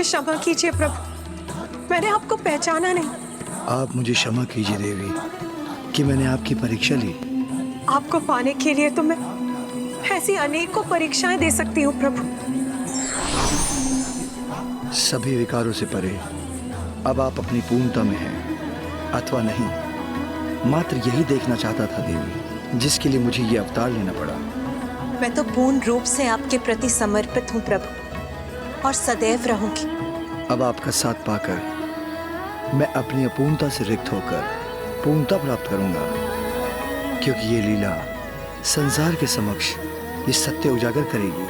क्षमा कीजिए प्रभु, मैंने आपको पहचाना नहीं। आप मुझे क्षमा कीजिए देवी कि मैंने आपकी परीक्षा ली। आपको पाने के लिए तो मैं ऐसी अनेकों परीक्षाएं दे सकती हूँ प्रभु। सभी विकारों से परे अब आप अपनी पूर्णता में हैं अथवा नहीं, मात्र यही देखना चाहता था देवी, जिसके लिए मुझे ये अवतार लेना पड़ा। मैं तो पूर्ण रूप से आपके प्रति समर्पित हूँ प्रभु, और सदैव रहूंगी। अब आपका साथ पाकर मैं अपनी अपूर्णता से रिक्त होकर पूर्णता प्राप्त करूंगा, क्योंकि ये लीला संसार के समक्ष ये सत्य उजागर करेगी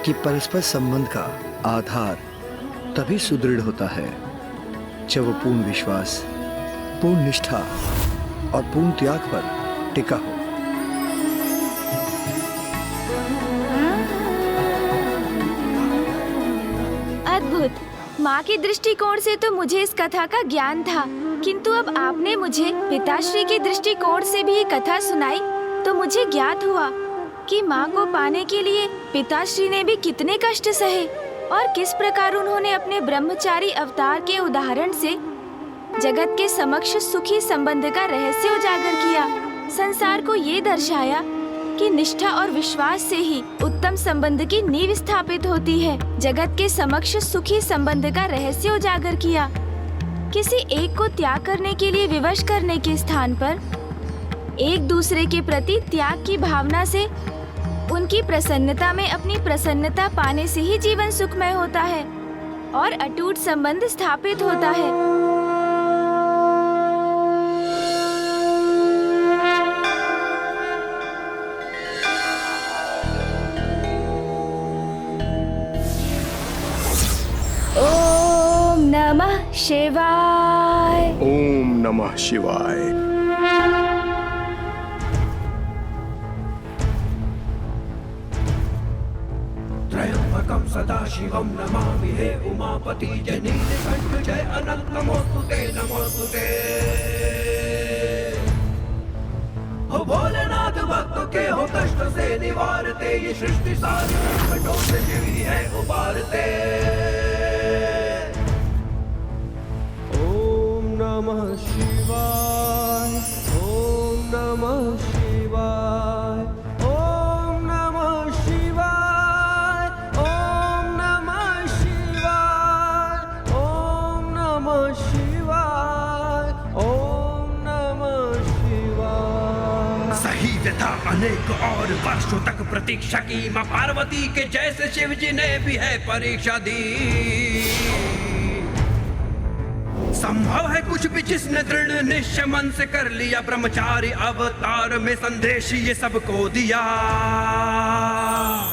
कि परस्पर संबंध का आधार तभी सुदृढ़ होता है जब वो पूर्ण विश्वास, पूर्ण निष्ठा और पूर्ण त्याग पर टिका हो। अद्भुत। माँ के दृष्टिकोण से तो मुझे इस कथा का ज्ञान था, किंतु अब आपने मुझे पिताश्री के दृष्टिकोण से भी ये कथा सुनाई तो मुझे ज्ञात हुआ कि माँ को पाने के लिए पिताश्री ने भी कितने कष्ट सहे और किस प्रकार उन्होंने अपने ब्रह्मचारी अवतार के उदाहरण से जगत के समक्ष सुखी संबंध का रहस्य उजागर किया। संसार को ये दर्शाया कि निष्ठा और विश्वास से ही उत्तम संबंध की नींव स्थापित होती है। जगत के समक्ष सुखी संबंध का रहस्य उजागर किया। किसी एक को त्याग करने के लिए विवश करने के स्थान पर एक दूसरे के प्रति त्याग की भावना से उनकी प्रसन्नता में अपनी प्रसन्नता पाने से ही जीवन सुखमय होता है और अटूट संबंध स्थापित होता है। ओम नमः शिवाय। ओम नमः शिवाय। त्र्यंबकं सदाशिवं नमामि हे उमापति जनीलकंठ जय अनंत नमोस्तुते नमोस्तुते। हो भोलेनाथ भक्त के हो कष्ट से निवारते, ये सृष्टि सारी संकटों से जीवी है उबारते। ओम नमः शिवाय, ओम नमः शिवाय, ओम नमः शिवाय, ओम नमः शिवाय, ओम नमः शिवाय, ओम नमः शिवाय। सही व्यथा अनेक और वर्षों तक प्रतीक्षा की मां पार्वती के जैसे शिव जी ने भी है परीक्षा दी। संभव है कुछ भी जिसने दृढ़ निश्चय मन से कर लिया, ब्रह्मचारी अवतार में संदेश ये सबको दिया।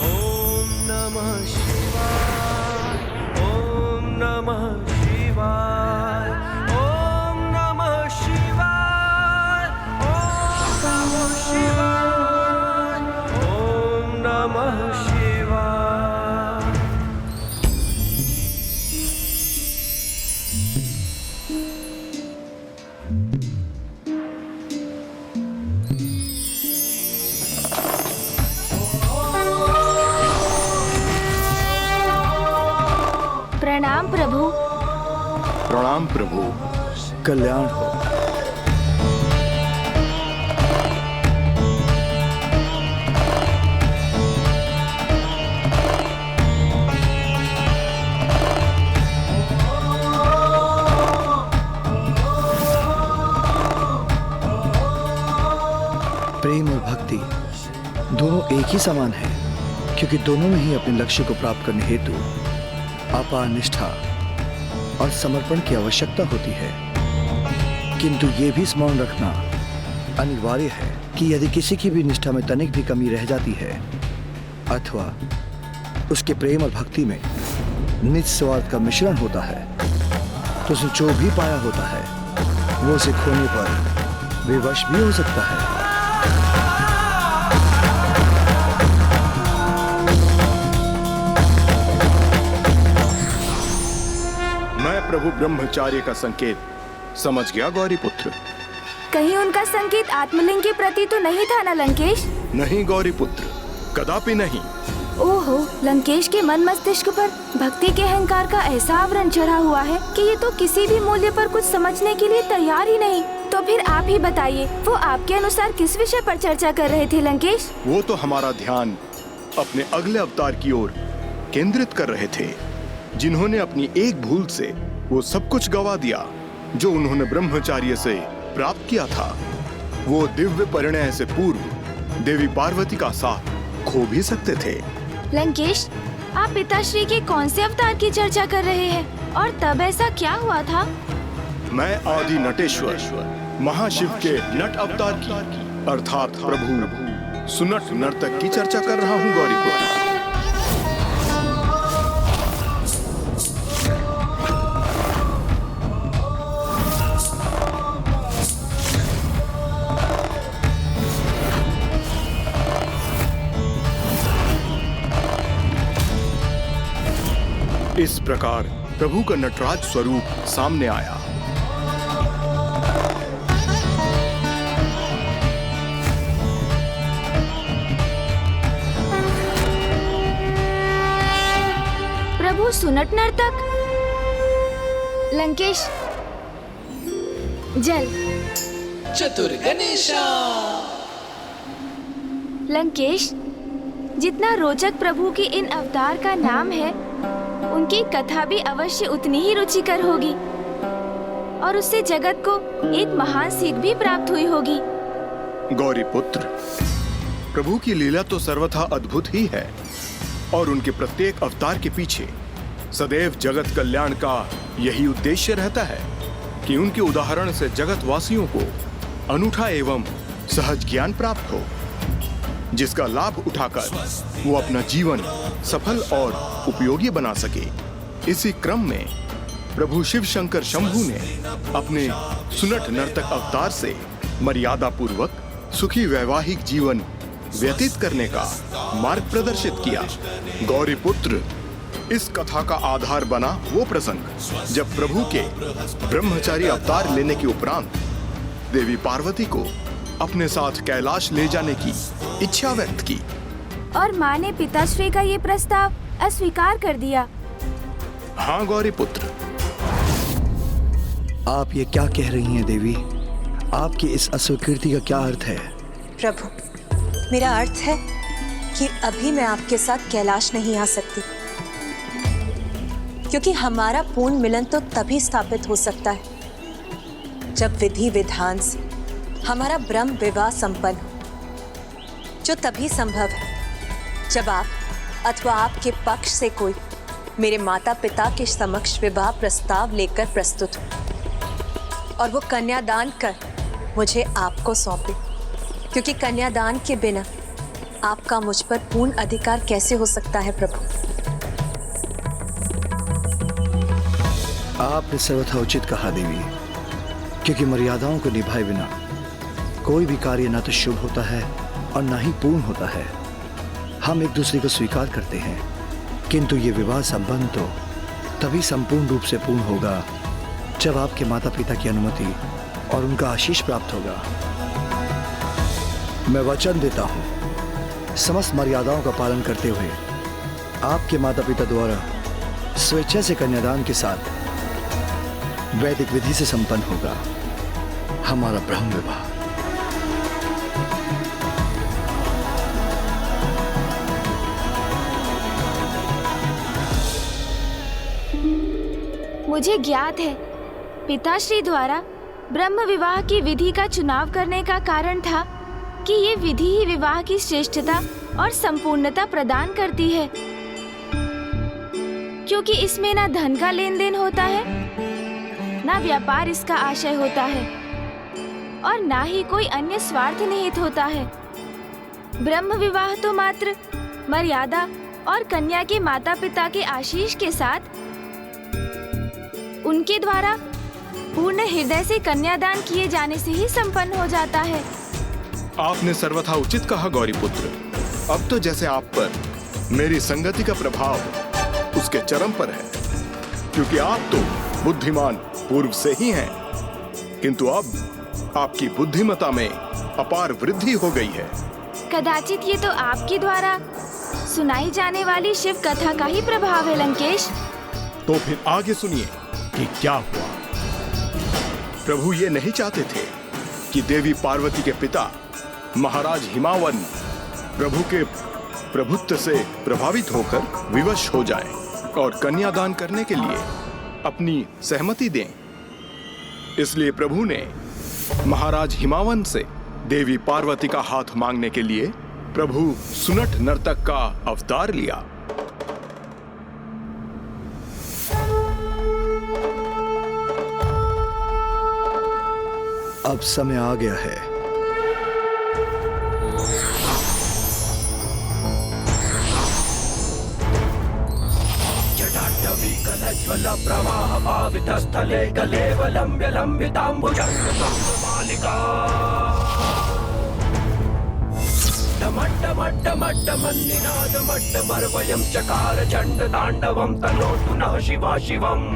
ओम नमः शिवाय, ओम नमः शिवाय, ओम नमः शिवाय, ओम नमः शिवाय, ओम नमः शिवाय। प्रणाम प्रभु। प्रणाम प्रभु। कल्याण हो। प्रेम और भक्ति दोनों एक ही समान है, क्योंकि दोनों में ही अपने लक्ष्य को प्राप्त करने हेतु अपार निष्ठा और समर्पण की आवश्यकता होती है। किंतु ये भी स्मरण रखना अनिवार्य है कि यदि किसी की भी निष्ठा में तनिक भी कमी रह जाती है अथवा उसके प्रेम और भक्ति में निज स्वार्थ का मिश्रण होता है, तो उसे जो भी पाया होता है वो उसे खोने पर विवश भी हो सकता है। प्रभु ब्रह्मचार्य का संकेत समझ गया गौरी पुत्र। कहीं उनका संकेत आत्मलिंग के प्रति तो नहीं था ना लंकेश? नहीं गौरी पुत्र, कदापि नहीं। ओहो, लंकेश के मन मस्तिष्क पर भक्ति के अहंकार का ऐसा आवरण चढ़ा हुआ है कि ये तो किसी भी मूल्य पर कुछ समझने के लिए तैयार ही नहीं। तो फिर आप ही बताइए, वो आपके अनुसार किस विषय पर चर्चा कर रहे थे लंकेश? वो तो हमारा ध्यान अपने अगले अवतार की ओर केंद्रित कर रहे थे, जिन्होंने अपनी एक भूल से वो सब कुछ गवा दिया जो उन्होंने ब्रह्मचार्य से प्राप्त किया था। वो दिव्य परिणय से पूर्व देवी पार्वती का साथ खो भी सकते थे। लंकेश, आप पिताश्री के कौन से अवतार की चर्चा कर रहे हैं और तब ऐसा क्या हुआ था? मैं आदि नटेश्वर महाशिव के नट अवतार की अर्थात प्रभु सुनट नर्तक की चर्चा कर रहा हूँ गौरीपुत्र। इस प्रकार प्रभु का नटराज स्वरूप सामने आया। प्रभु सुनट नर्तक। लंकेश, जल। चतुर गणेशा। लंकेश, जितना रोचक प्रभु की इन अवतार का नाम है, उनकी कथा भी अवश्य उतनी ही रुचिकर होगी और उससे जगत को एक महान सीख भी प्राप्त हुई होगी। गौरीपुत्र, प्रभु की लीला तो सर्वथा अद्भुत ही है और उनके प्रत्येक अवतार के पीछे सदैव जगत कल्याण का यही उद्देश्य रहता है कि उनके उदाहरण से जगत वासियों को अनूठा एवं सहज ज्ञान प्राप्त हो, जिसका लाभ उठाकर वो अपना जीवन सफल और उपयोगी बना सके। इसी क्रम में प्रभु शिव शंकर शंभु ने अपने सुनट नर्तक अवतार से मर्यादा पूर्वक सुखी वैवाहिक जीवन व्यतीत करने का मार्ग प्रदर्शित किया। गौरीपुत्र, इस कथा का आधार बना वो प्रसंग जब प्रभु के ब्रह्मचारी अवतार लेने के उपरांत देवी पार्वती को अपने साथ कैलाश ले जाने की इच्छा व्यक्त की और माँ ने पिताश्री का ये प्रस्ताव अस्वीकार कर दिया। हाँ गौरीपुत्र। आप ये क्या कह रही हैं देवी? आपकी इस अस्वीकृति का क्या अर्थ है? प्रभु, मेरा अर्थ है कि अभी मैं आपके साथ कैलाश नहीं आ सकती, क्योंकि हमारा पूर्ण मिलन तो तभी स्थापित हो सकता है जब विधि विधान से हमारा ब्रह्म विवाह संपन्न हो, जो तभी संभव है जब आप अथवा आपके पक्ष से कोई मेरे माता पिता के समक्ष विवाह प्रस्ताव लेकर प्रस्तुत हो और वो कन्यादान कर मुझे आपको सौंपे, क्योंकि कन्यादान के बिना आपका मुझ पर पूर्ण अधिकार कैसे हो सकता है प्रभु? आपने सर्वथा उचित कहा देवी, क्योंकि मर्यादाओं को निभाए बिना कोई भी कार्य न तो शुभ होता है और न ही पूर्ण होता है। हम एक दूसरे को स्वीकार करते हैं, किंतु ये विवाह संबंध तो तभी संपूर्ण रूप से पूर्ण होगा जब आपके माता पिता की अनुमति और उनका आशीष प्राप्त होगा। मैं वचन देता हूँ, समस्त मर्यादाओं का पालन करते हुए आपके माता पिता द्वारा स्वेच्छा से कन्यादान के साथ वैदिक विधि से संपन्न होगा हमारा ब्रह्म विवाह। मुझे ज्ञात है, पिताश्री द्वारा ब्रह्म विवाह की विधि का चुनाव करने का कारण था कि ये विधि ही विवाह की श्रेष्ठता और संपूर्णता प्रदान करती है, क्योंकि इसमें ना धन का लेन देन होता है, ना व्यापार इसका आशय होता है और ना ही कोई अन्य स्वार्थ निहित होता है। ब्रह्म विवाह तो मात्र मर्यादा और कन्या के माता पिता के आशीष के साथ उनके द्वारा पूर्ण हृदय से कन्यादान किए जाने से ही संपन्न हो जाता है। आपने सर्वथा उचित कहा गौरीपुत्र। अब तो जैसे आप पर मेरी संगति का प्रभाव उसके चरम पर है, क्योंकि आप तो बुद्धिमान पूर्व से ही हैं, किंतु अब आपकी बुद्धिमता में अपार वृद्धि हो गई है। कदाचित ये तो आपके द्वारा सुनाई जाने वाली शिव कथा का ही प्रभाव है लंकेश। तो फिर आगे सुनिए कि क्या हुआ। प्रभु ये नहीं चाहते थे कि देवी पार्वती के पिता महाराज हिमावन प्रभु के प्रभुत्व से प्रभावित होकर विवश हो जाए और कन्यादान करने के लिए अपनी सहमति दें। इसलिए प्रभु ने महाराज हिमावन से देवी पार्वती का हाथ मांगने के लिए प्रभु सुनट नर्तक का अवतार लिया। अब समय आ गया है। ज्वल प्रवाह पावित स्थले कलेवलंब्य लंबितांबुजंग मालिका डमड्डमड्डमड्डमन्निनाद मड्डमर्वयं चकार चण्ड ताण्डवं तनोतु नः शिवा शिवम्।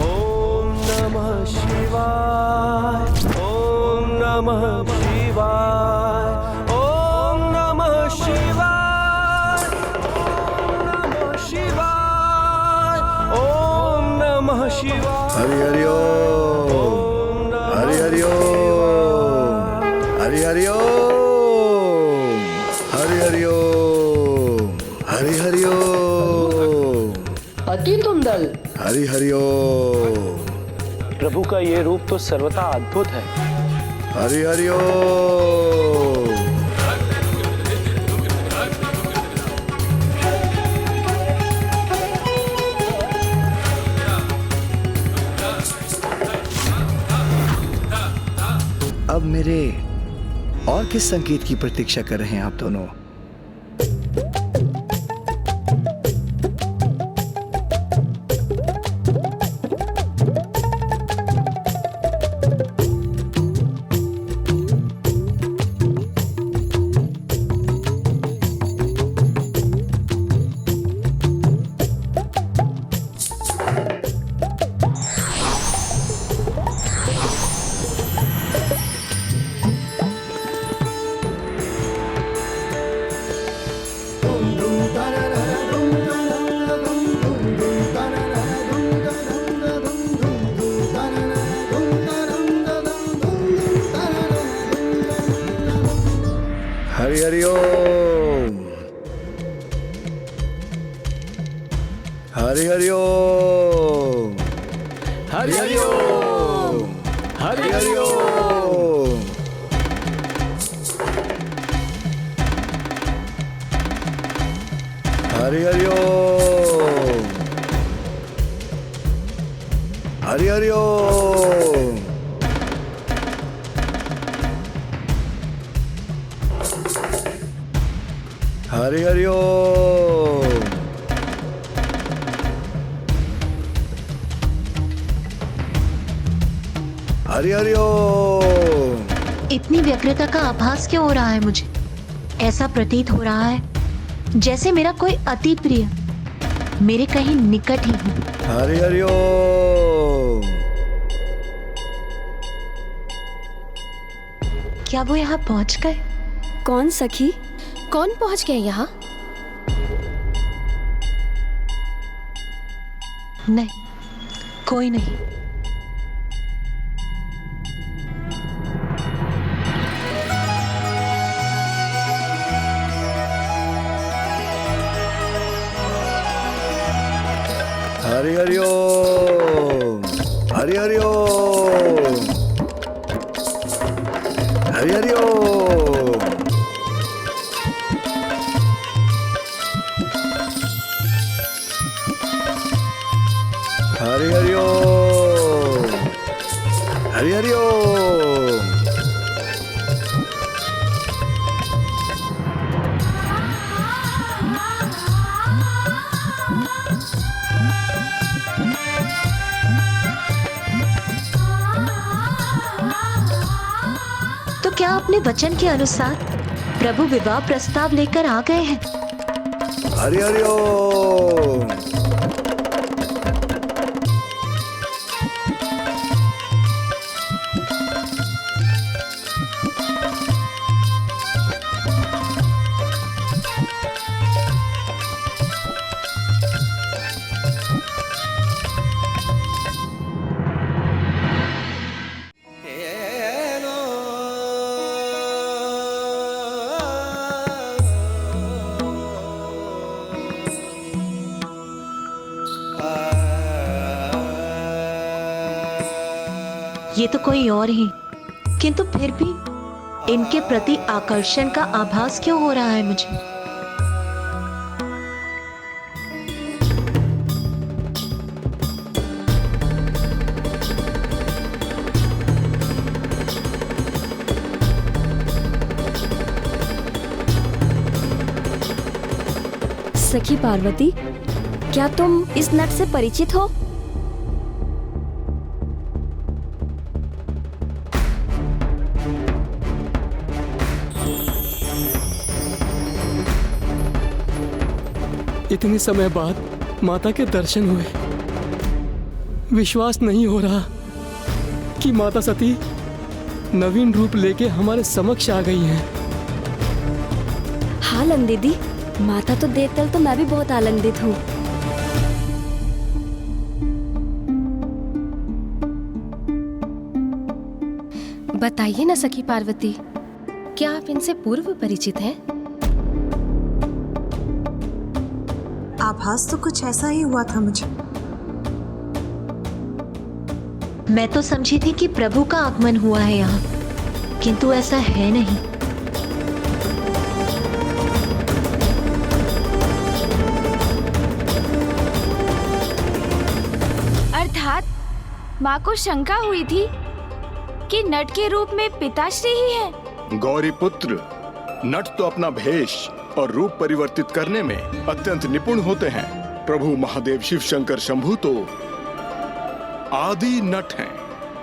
ॐ नमः शिवाय, ॐ नमः शिवाय, ॐ नमः शिवाय, हरि हरि ओम, हरि हरि ओम, हरि हरि ओम, हरि हरि ओम, हरि हरि ओम, अति सुंदर। हरि हरि ओम, प्रभु का ये रूप तो सर्वथा अद्भुत है। हरि हरि ओम। अब मेरे और किस संकेत की प्रतीक्षा कर रहे हैं आप दोनों? हरि हरि ओम, हरि हरि ओम, हरि हरि ओम, हरि हरि ओम, हरि हरि ओम, हरि हरि ओम, हरि हरि ओम। हरि हरि ओम। इतनी व्यग्रता का आभास क्यों हो रहा है मुझे? ऐसा प्रतीत हो रहा है जैसे मेरा कोई अति प्रिय मेरे कहीं निकट ही हो। हरि हरि ओम। क्या वो यहाँ पहुँच गए? कौन सखी? कौन पहुंच गए यहाँ? नहीं, कोई नहीं। हरि हरि ओम, हरि हरि ओम, हरि हरि ओम, हरि हरि ओम, हरि हरि ओम। तो क्या अपने वचन के अनुसार प्रभु विवाह प्रस्ताव लेकर आ गए हैं? हरि हरि ओम। ये तो कोई और ही, किंतु फिर भी इनके प्रति आकर्षण का आभास क्यों हो रहा है मुझे? सखी पार्वती, क्या तुम इस नट से परिचित हो? इतने समय बाद माता के दर्शन हुए। विश्वास नहीं हो रहा कि माता सती नवीन रूप लेके हमारे समक्ष आ गई हैं। हाँ नंदिदी, माता तो देखकर तो मैं भी बहुत आनंदित हूँ। बताइए ना सखी पार्वती, क्या आप इनसे पूर्व परिचित हैं? आभास तो कुछ ऐसा ही हुआ था मुझे। मैं तो समझी थी कि प्रभु का आगमन हुआ है यहाँ, किंतु ऐसा है नहीं। अर्थात माँ को शंका हुई थी कि नट के रूप में पिताश्री ही है। गौरी पुत्र, नट तो अपना भेष और रूप परिवर्तित करने में अत्यंत निपुण होते हैं। प्रभु महादेव शिव शंकर शंभु तो आदि नट हैं,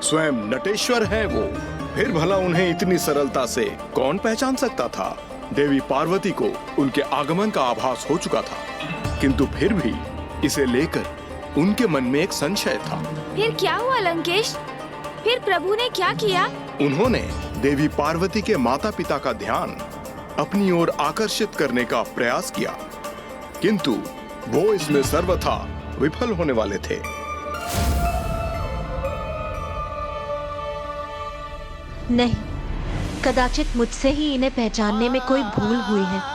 स्वयं नटेश्वर हैं वो। फिर भला उन्हें इतनी सरलता से कौन पहचान सकता था? देवी पार्वती को उनके आगमन का आभास हो चुका था, किंतु फिर भी इसे लेकर उनके मन में एक संशय था। फिर क्या हुआ लंकेश? फिर प्रभु ने क्या किया? उन्होंने देवी पार्वती के माता पिता का ध्यान अपनी ओर आकर्षित करने का प्रयास किया, किंतु वो इसमें सर्वथा विफल होने वाले थे। नहीं, कदाचित मुझसे ही इन्हें पहचानने में कोई भूल हुई है।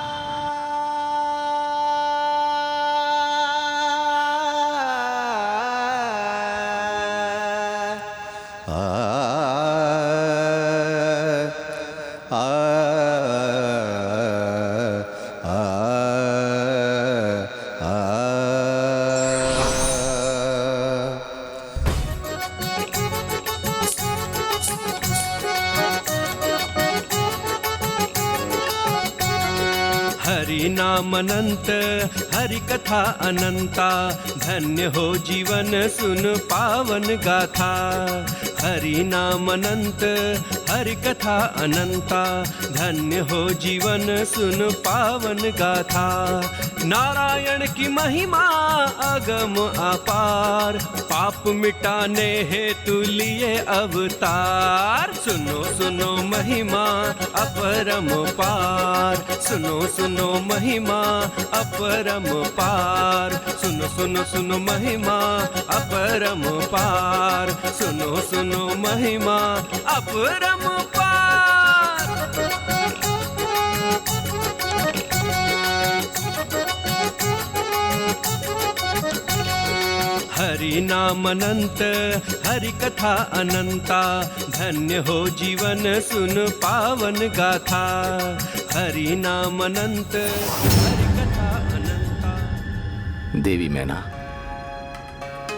हरि नाम अनंत, हरि कथा अनंता, धन्य हो जीवन सुन पावन गाथा। हरि नाम अनंत, हरि कथा अनंता, धन्य हो जीवन सुन पावन गाथा। नारायण की महिमा अगम अपार, पाप मिटाने हेतु लिए अवतार। सुनो सुनो महिमा अपरम पार, सुनो सुनो महिमा अपरम पार। सुनो सुनो सुनो महिमा अपरम पार, सुनो सुनो महिमा अपरम पार। हरि नाम अनंत, हरि कथा अनंता, धन्य हो जीवन सुन पावन गाथा। हरि नाम अनंत, हरि कथा अनंता। देवी मैना,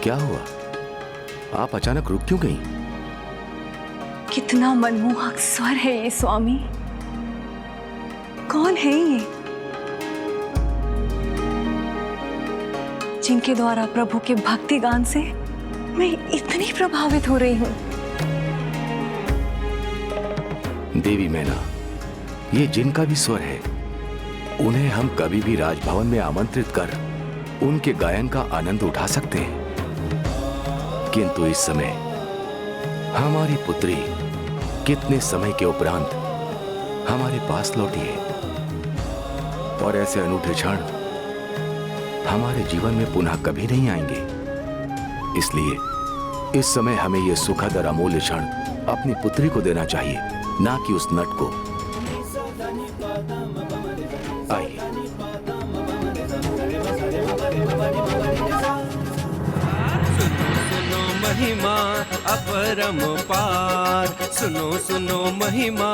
क्या हुआ? आप अचानक रुक क्यों गई? कितना मनमोहक स्वर है ये स्वामी। कौन है ये जिनके द्वारा प्रभु के भक्ति गान से मैं इतनी प्रभावित हो रही हूँ? देवी मैना, ये जिनका भी स्वर है, उन्हें हम कभी भी राजभवन में आमंत्रित कर उनके गायन का आनंद उठा सकते हैं, किंतु इस समय हमारी पुत्री कितने समय के उपरांत हमारे पास लौटी है, और ऐसे अनूठे क्षण हमारे जीवन में पुनः कभी नहीं आएंगे। इसलिए इस समय हमें यह सुखद और अमूल्य क्षण अपनी पुत्री को देना चाहिए, ना कि उस नट को। आइए। महिमा अपरंपार, सुनो सुनो महिमा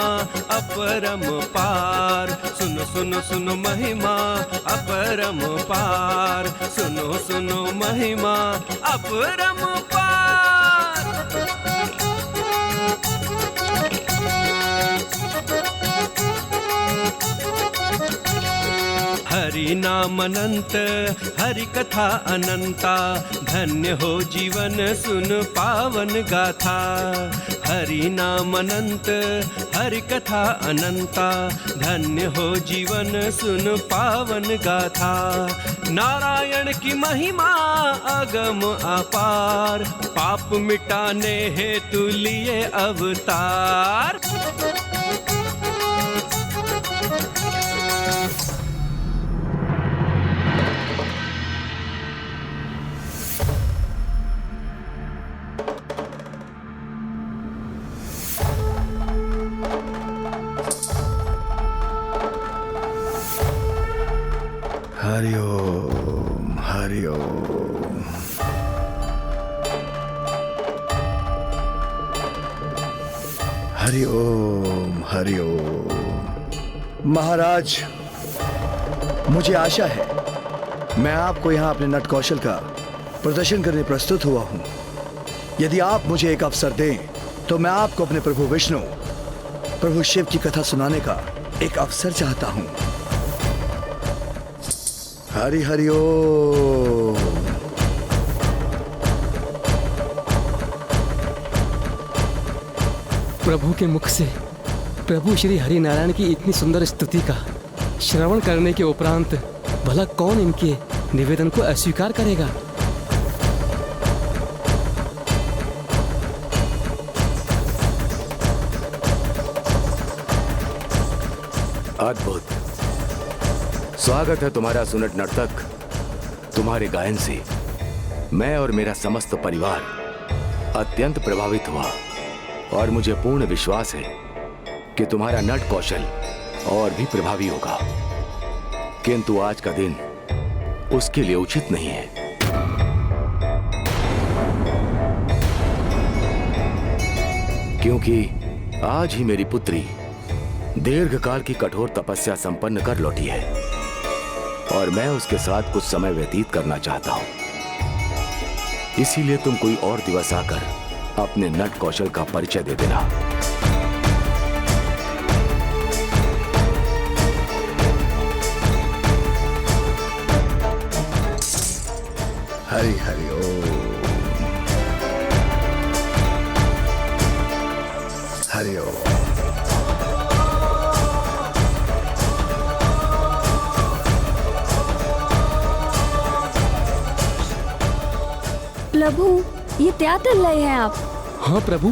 अपरंपार, सुनो सुनो सुनो महिमा अपरंपार, सुनो सुनो महिमा अपरंपार। हरि नाम अनंत, हरि कथा अनंता, धन्य हो जीवन सुन पावन गाथा। हरि नाम अनंत, हरि कथा अनंता, धन्य हो जीवन सुन पावन गाथा। नारायण की महिमा अगम अपार, पाप मिटाने हेतु लिए अवतार। हरि ओम, हरि ओम। हरि ओम, हरि ओम। महाराज, मुझे आशा है मैं आपको यहां अपने नट कौशल का प्रदर्शन करने प्रस्तुत हुआ हूं। यदि आप मुझे एक अवसर दें तो मैं आपको अपने प्रभु विष्णु, प्रभु शिव की कथा सुनाने का एक अवसर चाहता हूं। हरि हरि ओम। प्रभु के मुख से प्रभु श्री हरि नारायण की इतनी सुंदर स्तुति का श्रवण करने के उपरांत भला कौन इनके निवेदन को अस्वीकार करेगा। अद्भुत। स्वागत है तुम्हारा सुनट नर्तक। तुम्हारे गायन से मैं और मेरा समस्त परिवार अत्यंत प्रभावित हुआ और मुझे पूर्ण विश्वास है कि तुम्हारा नट कौशल और भी प्रभावी होगा, किंतु आज का दिन उसके लिए उचित नहीं है। क्योंकि आज ही मेरी पुत्री दीर्घकाल की कठोर तपस्या संपन्न कर लौटी है और मैं उसके साथ कुछ समय व्यतीत करना चाहता हूं। इसीलिए तुम कोई और दिवस आकर अपने नट कौशल का परिचय दे देना। हरि हरि ओम, हरि ओम। प्रभु, ये क्या कर रहे हैं आप? हाँ प्रभु,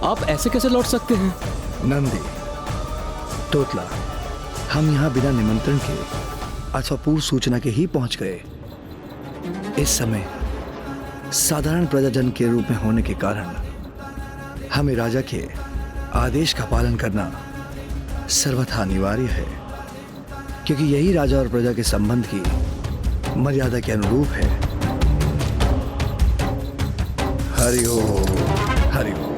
आप ऐसे कैसे लौट सकते हैं? नंदी, तोतला, हम यहाँ बिना निमंत्रण के अथवा पूर्व सूचना के ही पहुंच गए। इस समय साधारण प्रजाजन के रूप में होने के कारण हमें राजा के आदेश का पालन करना सर्वथा अनिवार्य है, क्योंकि यही राजा और प्रजा के संबंध की मर्यादा के अनुरूप है। हरि ओम, हरि ओम।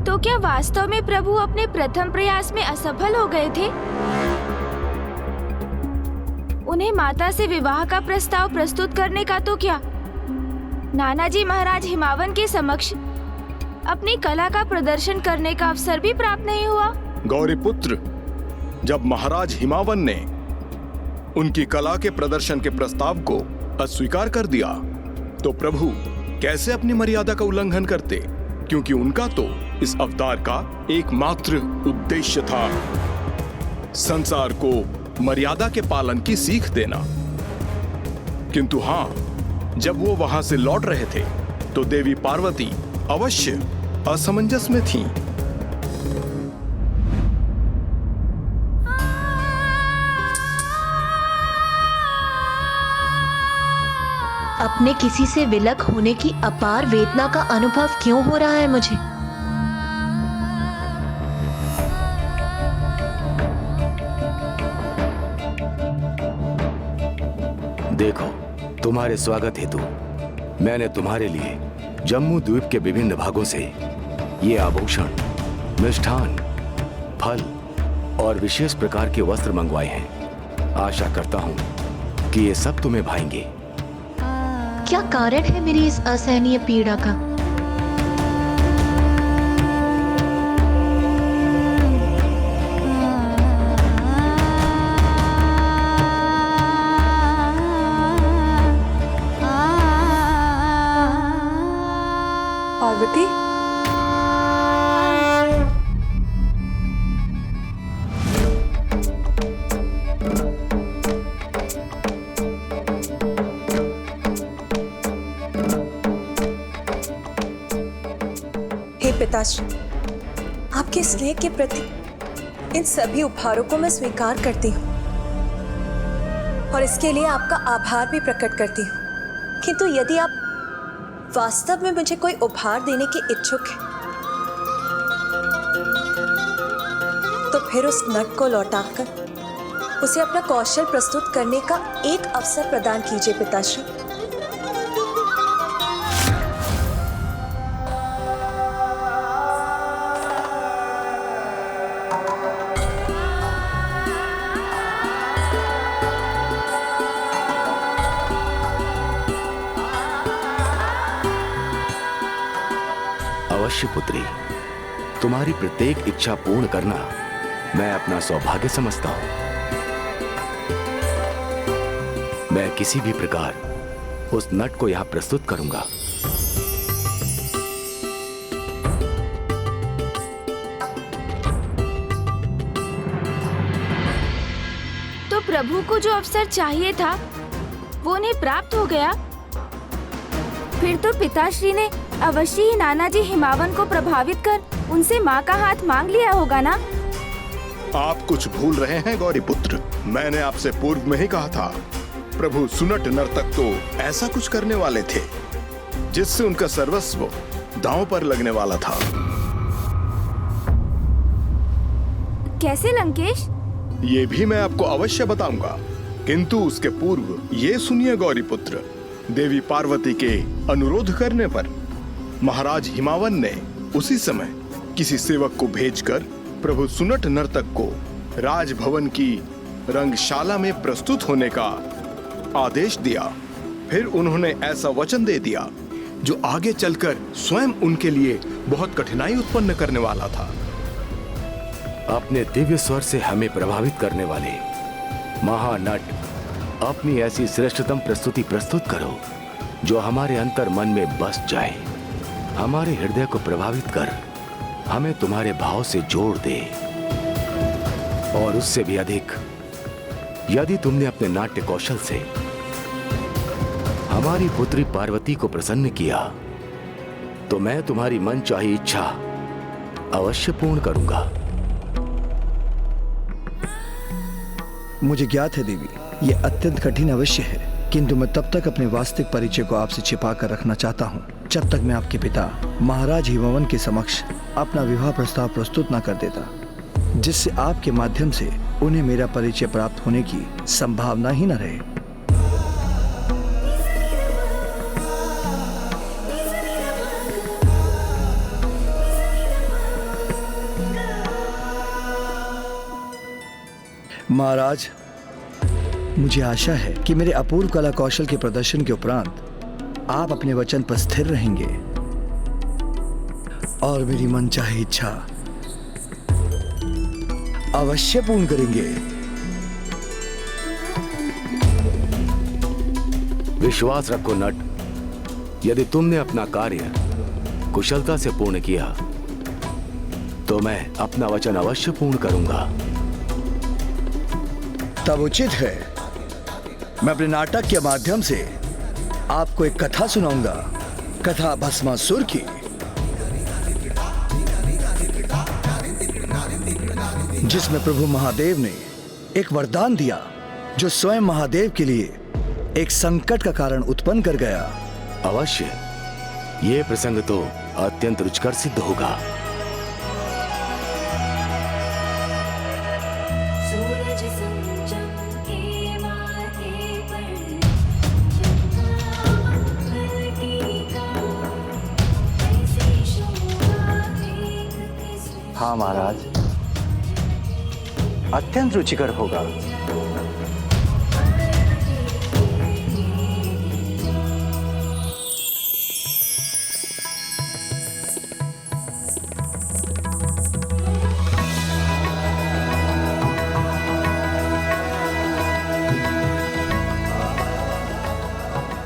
तो क्या वास्तव में प्रभु अपने प्रथम प्रयास में असफल हो गए थे? उन्हें माता से विवाह का प्रस्ताव प्रस्तुत करने का तो क्या नानाजी महाराज हिमावन के समक्ष अपनी कला का प्रदर्शन करने का अवसर भी प्राप्त नहीं हुआ? गौरीपुत्र, जब महाराज हिमावन ने उनकी कला के प्रदर्शन के प्रस्ताव को अस्वीकार कर दिया तो प्रभु कैसे अपनी मर्यादा का उल्लंघन करते, क्योंकि उनका तो इस अवतार का एकमात्र उद्देश्य था संसार को मर्यादा के पालन की सीख देना। किंतु हां, जब वो वहां से लौट रहे थे तो देवी पार्वती अवश्य असमंजस में थीं। अपने किसी से विलग होने की अपार वेदना का अनुभव क्यों हो रहा है मुझे? देखो, तुम्हारे स्वागत हेतु मैंने तुम्हारे लिए जम्मू द्वीप के विभिन्न भागों से ये आभूषण, मिष्ठान, फल और विशेष प्रकार के वस्त्र मंगवाए हैं। आशा करता हूँ कि ये सब तुम्हें भाएंगे। क्या कारण है मेरी इस असहनीय पीड़ा का? पार्वती, हे पिताश्री, आपके स्नेह के प्रति इन सभी उपहारों को मैं स्वीकार करती हूँ और इसके लिए आपका आभार भी प्रकट करती हूँ। किंतु यदि आप वास्तव में मुझे कोई उपहार देने के इच्छुक हैं, तो फिर उस नट को लौटाकर उसे अपना कौशल प्रस्तुत करने का एक अवसर प्रदान कीजिए पिताश्री। अवश्य पुत्री, तुम्हारी प्रत्येक इच्छा पूर्ण करना मैं अपना सौभाग्य समझता हूं। मैं किसी भी प्रकार उस नट को यहां प्रस्तुत करूंगा। तो प्रभु को जो अवसर चाहिए था वो उन्हें प्राप्त हो गया। फिर तो पिताश्री ने अवश्य ही नाना जी हिमावन को प्रभावित कर उनसे माँ का हाथ मांग लिया होगा ना? आप कुछ भूल रहे हैं गौरी पुत्र। मैंने आपसे पूर्व में ही कहा था, प्रभु सुनट नर्तक तो ऐसा कुछ करने वाले थे जिससे उनका सर्वस्व दांव पर लगने वाला था। कैसे लंकेश? ये भी मैं आपको अवश्य बताऊंगा, किंतु उसके पूर्व ये सुनिए गौरी पुत्र। देवी पार्वती के अनुरोध करने पर महाराज हिमावन ने उसी समय किसी सेवक को भेजकर प्रभु सुनट नर्तक को राजभवन की रंगशाला में प्रस्तुत होने का आदेश दिया। फिर उन्होंने ऐसा वचन दे दिया जो आगे चलकर स्वयं उनके लिए बहुत कठिनाई उत्पन्न करने वाला था। अपने दिव्य स्वर से हमें प्रभावित करने वाले महानट, अपनी ऐसी श्रेष्ठतम प्रस्तुति प्रस्तुत करो जो हमारे अंतर मन में बस जाए, हमारे हृदय को प्रभावित कर हमें तुम्हारे भाव से जोड़ दे। और उससे भी अधिक, यदि तुमने अपने नाट्य कौशल से हमारी पुत्री पार्वती को प्रसन्न किया तो मैं तुम्हारी मनचाही इच्छा अवश्य पूर्ण करूंगा। मुझे ज्ञात है देवी, ये अत्यंत कठिन अवश्य है, किंतु मैं तब तक अपने वास्तविक परिचय को आपसे छिपा कर रखना चाहता हूँ जब तक मैं आपके पिता महाराज हिमवन के समक्ष अपना विवाह प्रस्ताव प्रस्तुत न कर देता, जिससे आपके माध्यम से उन्हें मेरा परिचय प्राप्त होने की संभावना ही न रहे। महाराज, मुझे आशा है कि मेरे अपूर्व कला कौशल के प्रदर्शन के उपरांत आप अपने वचन पर स्थिर रहेंगे और मेरी मनचाही इच्छा अवश्य पूर्ण करेंगे। विश्वास रखो नट, यदि तुमने अपना कार्य कुशलता से पूर्ण किया तो मैं अपना वचन अवश्य पूर्ण करूंगा। तब उचित है मैं अपने नाटक के माध्यम से आपको एक कथा सुनाऊंगा, कथा भस्मासुर की। जिसमें प्रभु महादेव ने एक वरदान दिया जो स्वयं महादेव के लिए एक संकट का कारण उत्पन्न कर गया। अवश्य, ये प्रसंग तो अत्यंत रुचिकर सिद्ध होगा। हाँ महाराज, अत्यंत रुचिकर होगा।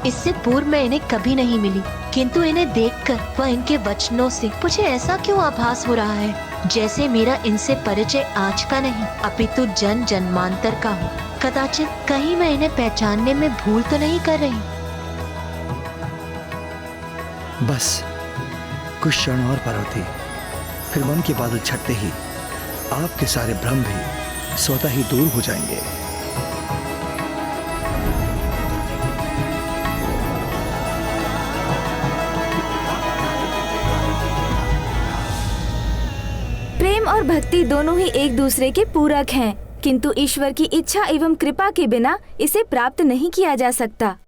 इससे पूर्व मैं इन्हें कभी नहीं मिली, किंतु इन्हें देखकर व इनके वचनों से मुझे ऐसा क्यों आभास हो रहा है जैसे मेरा इनसे परिचय आज का नहीं अपितु जन जन्मांतर का हो। कदाचित कहीं मैं इन्हें पहचानने में भूल तो नहीं कर रही। बस कुछ क्षण और पार्वती, फिर मन के बादल छटते ही आपके सारे भ्रम भी स्वतः ही दूर हो जाएंगे। प्रेम और भक्ति दोनों ही एक दूसरे के पूरक हैं, किंतु ईश्वर की इच्छा एवं कृपा के बिना इसे प्राप्त नहीं किया जा सकता।